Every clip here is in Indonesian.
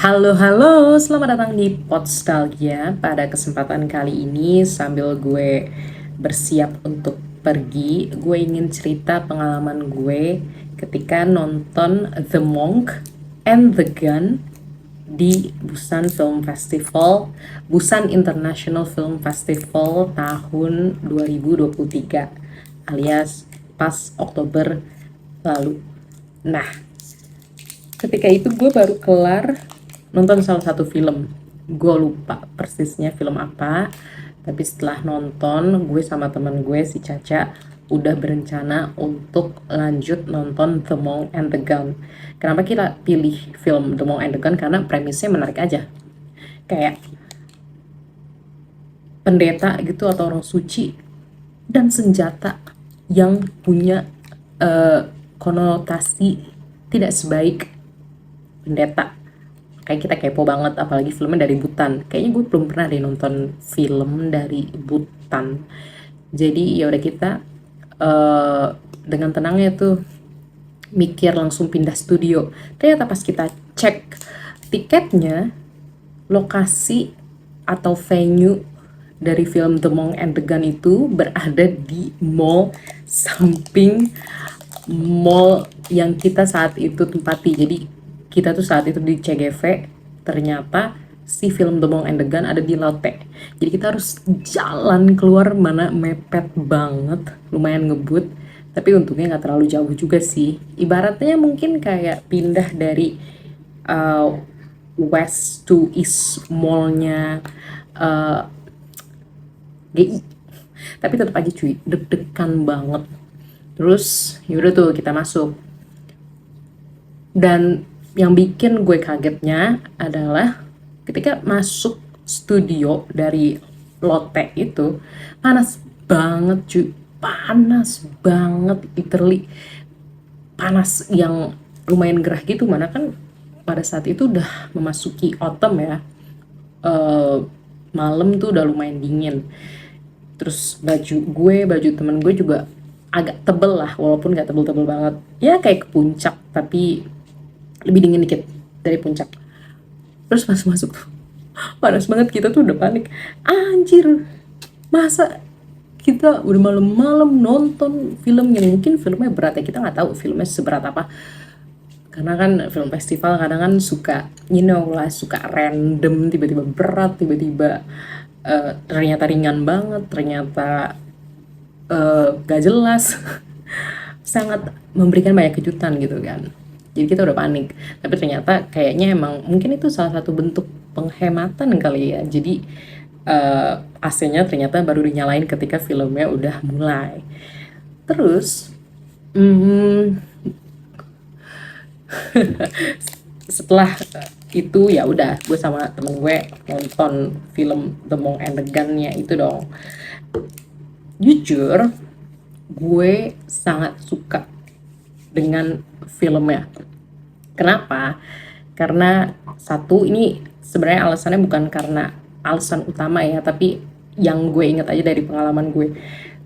Halo, selamat datang di Podstalgia. Pada kesempatan kali ini, sambil gue bersiap untuk pergi, gue ingin cerita pengalaman gue ketika nonton The Monk and the Gun di Busan Film Festival, Busan International Film Festival tahun 2023, alias pas Oktober lalu. Nah, ketika itu gue baru kelar nonton salah satu film. Gue lupa persisnya film apa, tapi setelah nonton, gue sama teman gue si Caca udah berencana untuk lanjut nonton The Monk and the Gun. Kenapa kita pilih film The Monk and the Gun? Karena premisnya menarik aja. Kayak pendeta gitu atau orang suci dan senjata yang punya konotasi tidak sebaik pendeta. Kayak kita kepo banget, apalagi filmnya dari Butan. Kayaknya gue belum pernah deh nonton film dari Butan. Jadi ya udah kita dengan tenangnya tuh mikir langsung pindah studio. Ternyata pas kita cek tiketnya, lokasi atau venue dari film The Monk and the Gun itu berada di mall samping mall yang kita saat itu tempati. Jadi kita tuh saat itu di CGV, ternyata si film The Monk and the Gun ada di Lotte. Jadi kita harus jalan keluar, mana mepet banget, lumayan ngebut. Tapi untungnya nggak terlalu jauh juga sih. Ibaratnya mungkin kayak pindah dari uh, west to east mallnya GI. Tapi tetap aja cuy, deg-degan banget. Terus yaudah tuh kita masuk. Dan yang bikin gue kagetnya adalah ketika masuk studio dari Lotte itu panas banget cuy, panas banget, literally panas yang lumayan gerah gitu. Mana kan pada saat itu udah memasuki autumn ya, malam tuh udah lumayan dingin. Terus baju temen gue juga agak tebel lah, walaupun gak tebel-tebel banget ya, kayak ke puncak tapi lebih dingin dikit dari puncak. Terus pas masuk tuh panas banget, kita tuh udah panik, anjir masa kita udah malam-malam nonton film yang mungkin filmnya berat ya. Kita nggak tahu filmnya seberat apa, karena kan film festival kadang kan suka lah, suka random, tiba-tiba berat, tiba-tiba ternyata ringan banget, ternyata gak jelas. Sangat memberikan banyak kejutan gitu kan. Jadi kita udah panik, tapi ternyata kayaknya emang mungkin itu salah satu bentuk penghematan kali ya. Jadi AC-nya ternyata baru dinyalain ketika filmnya udah mulai. Terus setelah itu ya udah, gue sama temen gue nonton film The Monk and the Gun-nya itu dong. Jujur, gue sangat suka dengan filmnya. Kenapa? Karena satu, ini sebenarnya alasannya bukan karena alasan utama ya, tapi yang gue inget aja dari pengalaman gue.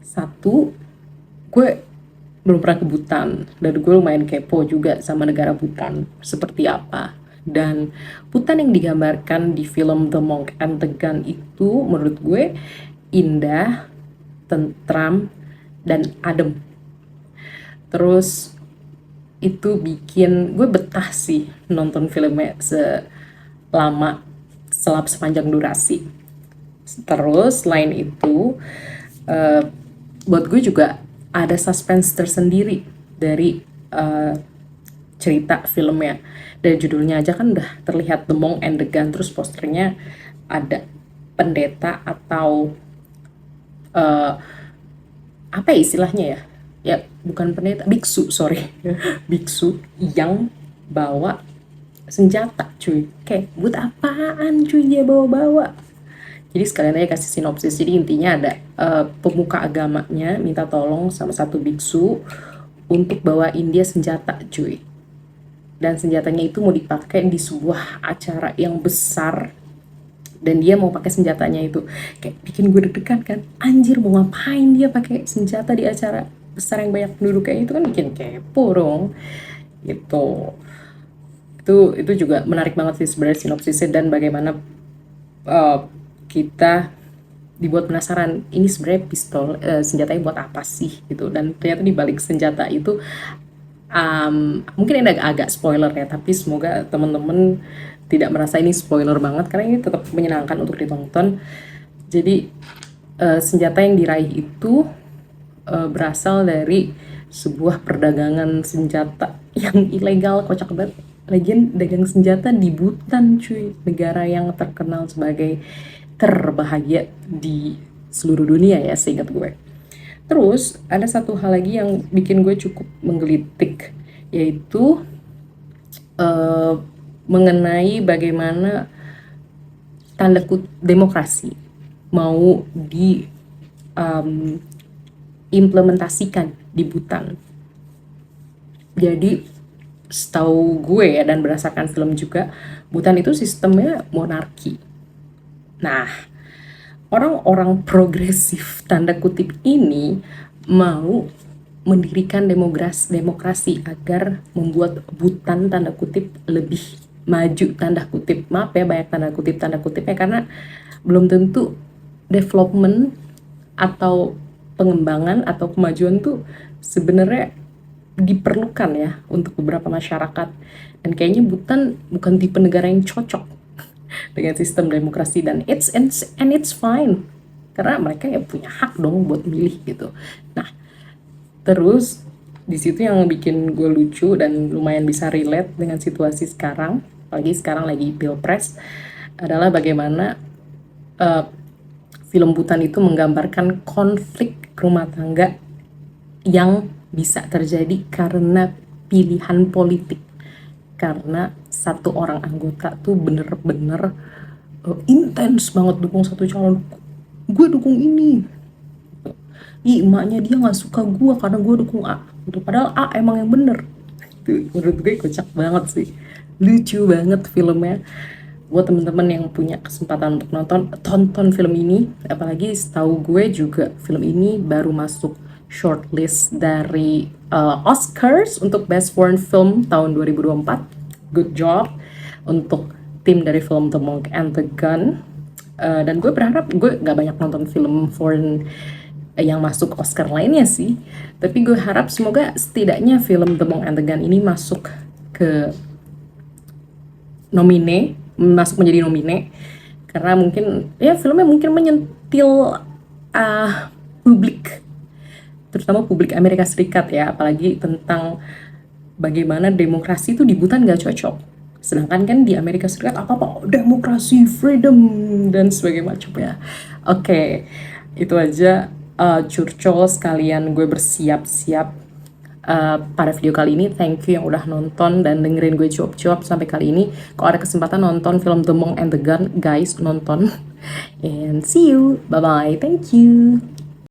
Satu, gue belum pernah ke Butan, dan gue lumayan kepo juga sama negara Butan seperti apa. Dan Butan yang digambarkan di film The Monk and the Gun itu menurut gue indah, tentram, dan adem. Terus itu bikin gue betah sih nonton filmnya sepanjang durasi. Terus selain itu buat gue juga ada suspense tersendiri dari cerita filmnya. Dari judulnya aja kan udah terlihat The Monk and the Gun, terus posternya ada pendeta atau apa ya istilahnya ya, ya bukan pendeta, biksu, sorry. Biksu yang bawa senjata cuy. Kayak buat apaan cuy dia bawa-bawa. Jadi sekalian aja kasih sinopsis. Jadi intinya ada pemuka agamanya minta tolong sama satu biksu untuk bawain dia senjata cuy. Dan senjatanya itu mau dipakai di sebuah acara yang besar, dan dia mau pakai senjatanya itu. Kayak bikin gue deg-degan kan, anjir mau ngapain dia pakai senjata di acara besar yang banyak penduduk kayak itu, kan bikin kepo dong gitu. Itu juga menarik banget sih sebenarnya sinopsisnya, dan bagaimana uh, kita dibuat penasaran ini sebenarnya pistol, senjatanya buat apa sih gitu, dan ternyata di balik senjata itu, mungkin ini agak spoiler ya, tapi semoga teman-teman tidak merasa ini spoiler banget karena ini tetap menyenangkan untuk ditonton. Jadi senjata yang diraih itu berasal dari sebuah perdagangan senjata yang ilegal, kocak banget. Lagian dagang senjata di Bhutan cuy, negara yang terkenal sebagai terbahagia di seluruh dunia ya seingat gue. Terus ada satu hal lagi yang bikin gue cukup menggelitik, yaitu eh, mengenai bagaimana tanda kutip demokrasi mau diimplementasikan di Bhutan. Jadi setahu gue ya, dan berdasarkan film juga, Bhutan itu sistemnya monarki. Nah, orang-orang progresif tanda kutip ini mau mendirikan demokrasi agar membuat Bhutan tanda kutip lebih maju tanda kutip. Maaf ya, banyak tanda kutipnya karena belum tentu development atau pengembangan atau kemajuan tuh sebenarnya diperlukan ya untuk beberapa masyarakat, dan kayaknya Bhutan bukan tipe negara yang cocok dengan sistem demokrasi, dan it's fine karena mereka ya punya hak dong buat milih gitu. Nah, terus di situ yang bikin gue lucu dan lumayan bisa relate dengan situasi sekarang, apalagi sekarang lagi pilpres, adalah bagaimana uh, film Bhutan itu menggambarkan konflik rumah tangga yang bisa terjadi karena pilihan politik. Karena satu orang anggota tuh bener-bener intens banget dukung satu calon. Gue dukung ini. Ih, emaknya dia nggak suka gue karena gue dukung A. Gitu. Padahal A emang yang bener. Itu menurut gue kocak banget sih. Lucu banget filmnya. Buat temen-temen yang punya kesempatan untuk tonton film ini. Apalagi setahu gue juga film ini baru masuk shortlist dari Oscars untuk Best Foreign Film tahun 2024. Good job untuk tim dari film The Monk and the Gun. Dan gue berharap, gue gak banyak nonton film foreign yang masuk Oscar lainnya sih, tapi gue harap semoga setidaknya film The Monk and the Gun ini masuk ke masuk menjadi nomine, karena mungkin ya filmnya mungkin menyentil publik, terutama publik Amerika Serikat ya, apalagi tentang bagaimana demokrasi itu di Bhutan gak cocok. Sedangkan kan di Amerika Serikat apa-apa demokrasi, freedom, dan sebagainya macam ya. Oke, itu aja curcol sekalian gue bersiap-siap pada video kali ini. Thank you yang udah nonton dan dengerin gue cuap-cuap sampai kali ini. Kalau ada kesempatan nonton film The Monk and the Gun, guys, nonton. And see you. Bye-bye. Thank you.